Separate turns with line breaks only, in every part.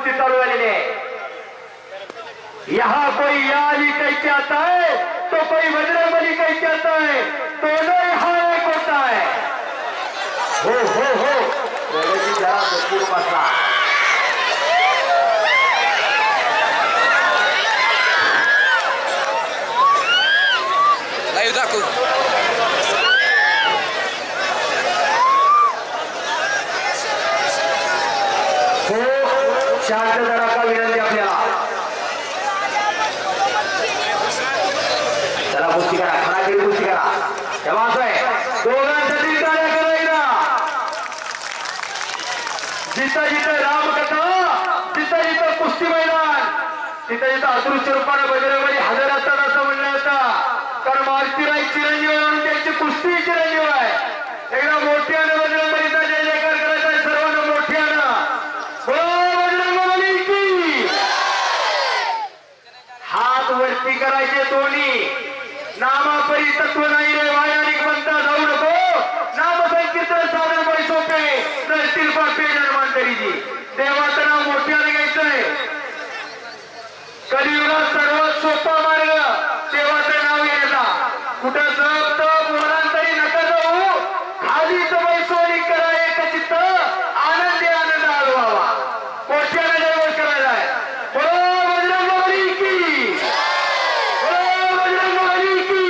कुस्ती चालू झालेली आहे। यहाँ कोई याली कह के आता है तो कोई बजरंगबली कह के आता है, दोनों यहाँ एक होता है। हो जरा भरपूर बसला।
लाईव्ह दाखव।
शांत जरा का विनंती आपल्याला। चला कुस्ती करा, खडा केली कुस्ती करा। तेव्हा असं आहे दोघांसाठी टाळ्या करायला। जिथं जिथं रामकथा, जिथं जिथं कुस्ती मैदान, तिथं जिथं अदृश्य रूपाने बजरंगबली हजर असतात असं म्हणलं होतं। कारण मारुतीराय चिरंजीव म्हणून त्यांची कुस्ती चिरंजीव आहे। एकदा मोठ्यानं बजरंगबलीचा जय जयकार करायचा आहे सर्वांना मोठ्यानं। बजरंगबली की हात वरती करायचे दोन्ही। नामापरी तत्व नाही रे वायानिक म्हणता जाऊ नको। नाम संकीर्तन साधन बळी सोपे नसतील पापे जन्मांतरीजी। देवाचं नाव मोठ्याने घ्यायचंय। कलियुगात सर्वात सोपा मार्ग देवाचं नाव घ्यायचा। कुठं जप तप वरांतरी नका जाऊ। खालीच बैसोनी करा एक चित्त, आनंदी आनंद अनुभवा। मोठ्याने देव करायला आहे। बजरंगबली की, बजरंगबली की,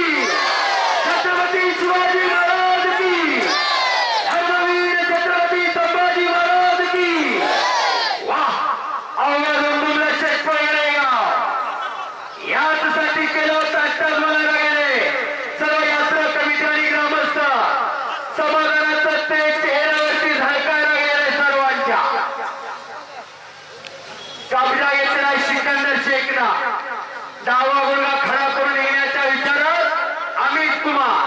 छत्रपती शिवाजी महाराज की, धर्मवीर छत्रपती संभाजी महाराज की। वाह, आवाज उमटून शेट पडलेगा। याचसाठी केलं होतं आत्ताच म्हणायला गेले सर्व यात्रा कमिटी आणि ग्रामस्थ। समाधानाचं ते चेहऱ्यावरती झळकायला गेले सर्वांच्या। कब्जा घेतला सिकंदर शेखना। डावा गुडघा खडा करून येण्याच्या विचारात अमित कुमार।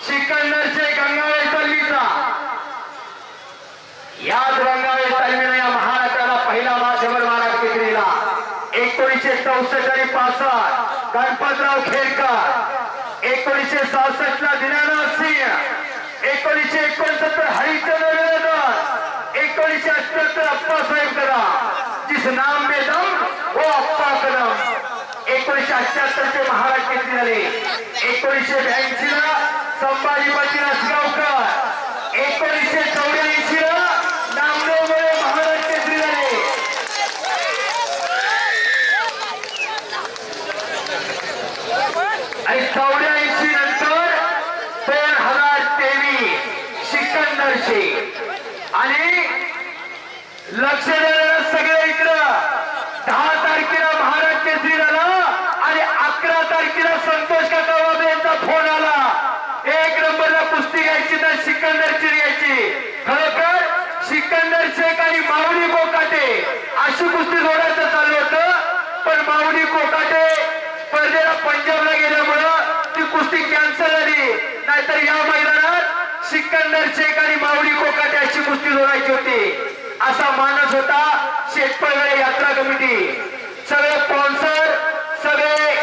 सिकंदर शेख गंगावेल तालमीचा। याच गंगावेल तालमीने या महाराष्ट्राला पहिला माध्यमर महाराज केसरीला 1964 आणि 65 गणपतराव खेडकर, 1966 ला दिनानाथ सिंह, 1969 हरिचंद्र वेळेकर, 1978 अप्पासाहेब कदम। जिस नाम में दम वो अप्पा कदम। 1978 चे महाराज केसरी झाले। 1982 ला संभाजी पाटील असगावकर, 1984 ला नामदेव मुळे महाराज केसरी झाले। आणि 84 नंतर 2023 सिकंदर शेख। आणि लक्ष देणारा सगळे इकडं 10 तारखेला महाराज केसरी झाला आणि 11 तारखेला संतोष काका बाबे यांचा फोन आला। 1 नंबरला कुस्ती घ्यायची तर सिकंदरची घ्यायची। खरोखर सिकंदर शेख आणि माऊली कोकाटे अशी कुस्ती जोडायचं चालू होतं, पण माऊली कोकाटे स्पर्धेला पंजाबला गेल्यामुळं ती कुस्ती कॅन्सल झाली। नाहीतर या मैदानात सिकंदर शेख आणि माऊली कोकाटे अशी कुस्ती जोडायची होती असा मानस होता शेटपळगडे यात्रा कमिटी। सगळे स्पॉन्सर, सगळे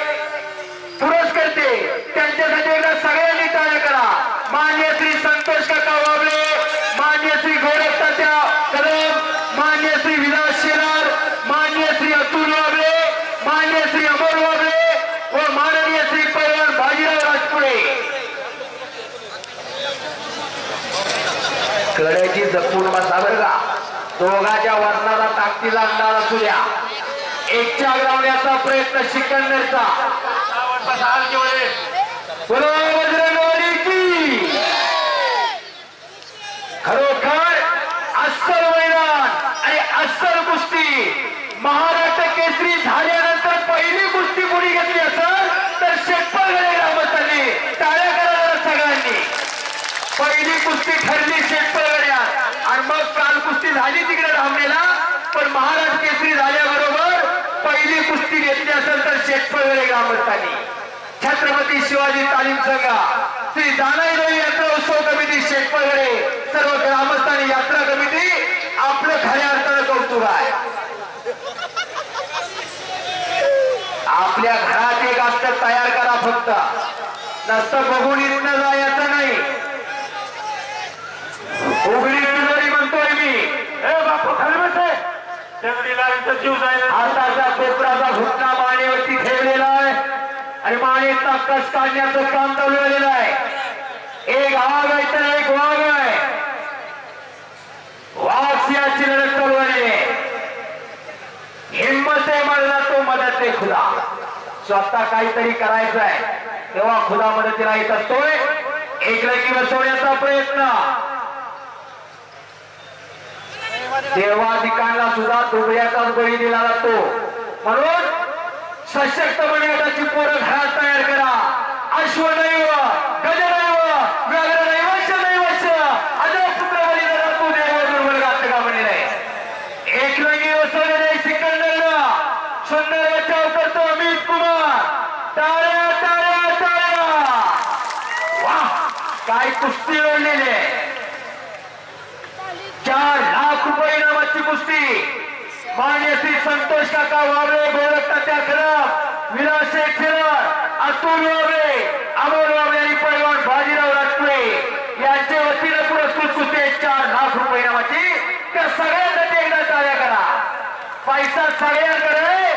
पुरस्कर्ते त्यांच्यासाठी एकदा सगळ्यांनी टाळ्या करा। मान्य श्री संतोष काका वाबळे, मान्य श्री गौरव तात्या कदम, मान्य श्री विलास शेलार, मान्य श्री अतुल वाबळे, मान्य श्री अमोल वाबळे व माननीय श्री पैलवान बाजीराव राजपुरे। कड्याची जपून बसा बरं का। दोघांच्या वजनाला ताकदीला अंदाज असू द्या। एकच्या लावण्याचा प्रयत्न सिकंदरचा। बोलो बजरंगबली की। खरोखर अस्सल मैदान आणि अस्सल कुस्ती। महाराष्ट्र केसरी झाल्यानंतर पहिली कुस्ती कोणी घेतली असेल तर शेटपळगडे ग्रामस्थांनी टाळ्या करायला सगळ्यांनी। पहिली कुस्ती ठरली शेटपळगड्यात आणि मग काल कुस्ती झाली तिकडे धामणीला, पण महाराष्ट्र केसरी झाल्याबरोबर पहिली कुस्ती घेतली असेल तर शेटपळगडे ग्रामस्थांनी। छत्रपती शिवाजी तालीम संघ, श्री दानाईदेवी यात्रा उत्सव कमिटी शेटपळगडे, सर्व ग्रामस्थांनी यात्रा कमिटी आपलं खऱ्या अर्थानं कौतुक आहे। आपल्या घरात एक असतं तयार करा फक्त, नसतं बघून इथनं जायचं नाही। उघडी तिजोरी म्हणतोय मी। ए बापू खाली बसे।
जीव जाईल.
हाताचा कोपराचा घुटणा मानेवरती ठेवलेला आहे आणि मानेचा कस काढण्याचं काम चालू झालेलं आहे. एक आग आहे तर एक वाघ आहे. वाघ याची लढत चालू झाली आहे. हिम्मत आहे मला तो मदत आहे खुदा. स्वतः काहीतरी करायचं आहे तेव्हा खुदा मदतीला येत असतोय. एक लगी बसवण्याचा प्रयत्न देवाधिकांना सुद्धा दुबळ्याचाच बळी दिला जातो. म्हणून सशक्त मंडळाची पोरं घरात तयार करा. अश्वदैव गजदैव व्याघ्रदैव शदैवश अजय पुत्र बळीला तू देव दुर्बल घातलं का म्हणले नाही. एक लगी बसवलेले सिकंदरला सुंदर बचाव करतो अमित कुमार. टाळ्या टाळ्या टाळ्या. वाह काय कुस्ती ओढलेली आहे. 4 लाख रुपये इनामाची कुस्ती. मान्य श्री संतोष काका वाबळे गोरख तात्या खराब विलास शेठ खिलार अतुल वाबळे अमोल वाबळे आणि पैलवान बाजीराव राटकुळे यांच्या वतीनं पुरस्कृत कुस्ती 4 लाख रुपये इनामाची. त्या सगळ्यांसाठी एकदा टाळ्या करा. पैसा सगळ्यांकडे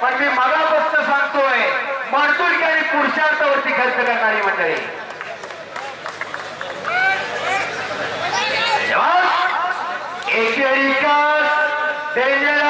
पण मी मगापासून सांगतोय माणसुलकी आणि पुरुषार्थावरती खर्च करणारी मंडळी. एकेरी डेंजर